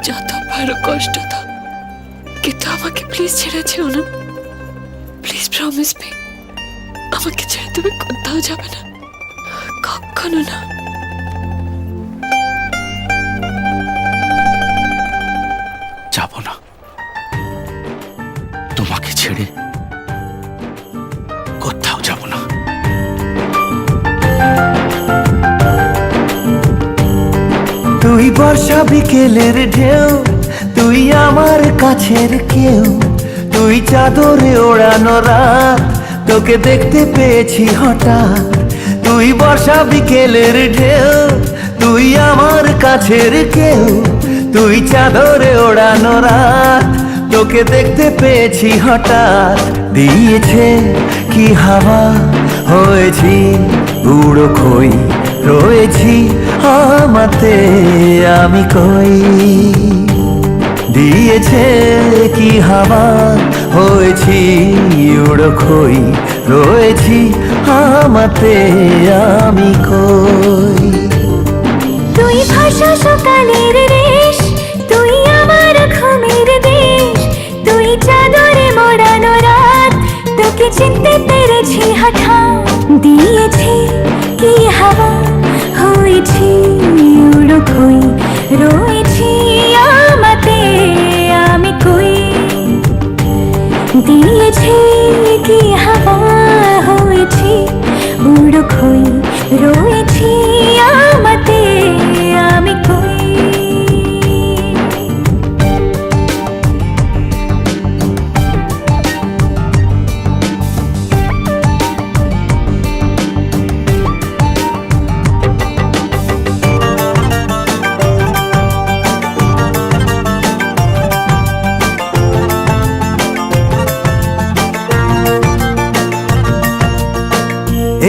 যত পারো কষ্ট দাও, কিন্তু আমাকে প্লিজ ছেড়ে যেও না। প্লিজ প্রমিস মি, আমাকে ছেড়ে তুমি কোথাও যাবে না, কখনো না। যাব না, তোমাকে ছেড়ে কোথাও যাব না। তুই বর্ষা বিকেলের ঢেউ, তুই আমার কাছের কেউ, তুই চাদরে ওড়ানো রাত, তোকে দেখতে পেয়েছি হঠাৎ। তুই বর্ষা বিকেলের ঢেউ, তুই আমার কাছের কেউ, তুই চাদরে ওড়ানো রাত, তোকে দেখতে পেয়েছি হঠাৎ। দিয়েছে কি হাওয়া, হয়েছি উড়ো খই, রয়েছি আমাতে আমি কই। দিয়েছে কি হাওয়া, হয়েছি উড়ো খই, রয়েছি আমাতে আমি কই। তুই ভাষা সকালের রেশ, তুই আমার ঘুমের দেশ, তুই চাদরে মোড়ানো রাত, তোকে চিনতে পেরেছি হঠাৎ। দিয়েছি কি হাওয়া, হয়েছি উড়ো খই, রয়েছি আমাতে আমি কই। দিয়েছি কি হাওয়া, হয়েছি উড়ো খই, রয়েছি আমাতে আমি কই।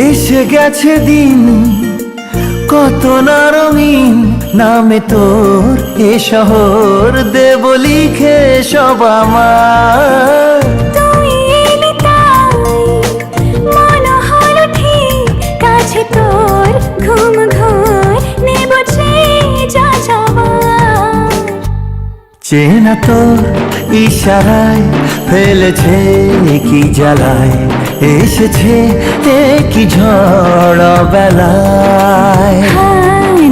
এসে গেছে দিন কত না রঙিন, নামে তোর এ শহর দেব লিখে সব আমার। তুই এলি তাই মনে হলো ঠিক, কাছে তোর ঘুম ঘোর নেব যা যাওয়ার। চেনা তোর ইশারায় ফেলেছে কি জ্বালায়, এসেছে কি ঝড় বেলায়।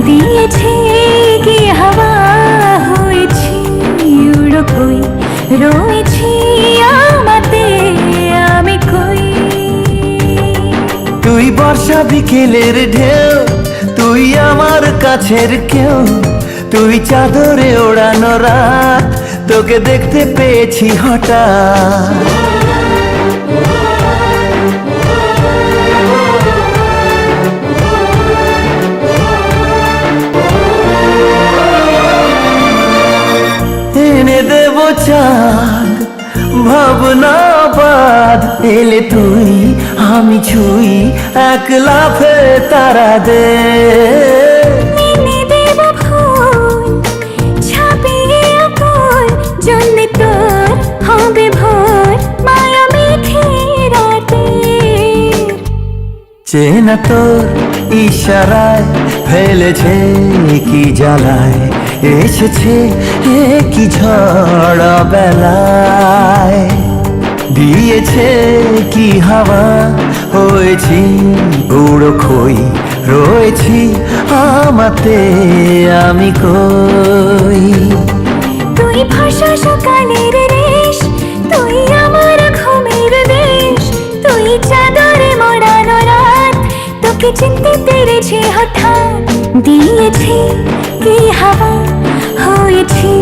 দিয়েছে কি হাওয়া, হয়েছি উড়ো খই, রয়েছি আমাতে আমি কই। তুই বর্ষা বিকেলের ঢেউ, তুই আমার কাছের কেউ, তুই চাদরে ওড়ানো রাত, তোকে দেখতে পেয়েছি হঠাৎ। এনে দেব চাঁদ ভাবনা বাদ, এলে তুই আমি ছুই এক লাফে তারা দে। এনে দেব ফুল ছাপিয়ে আকুল, জন্মে তোর হবে ভোর মায়া মেঘে রাতে। চেনা তোর ইশারায় ফেলেছে কি জ্বালায়, এসেছে কি ঝড় বেলায়। দিয়েছে কি হাওয়া, হয়েছি উড়ো খই, রয়েছি আমাতে আমি কই। তুই ভাষা সকালের রেশ, তুই আমার ঘুমের দেশ, তুই চাদরে মোড়ানো রাত, তোকে চিনতে পেরেছি হঠাৎ। দিয়েছি কি হাওয়া, হয়েছি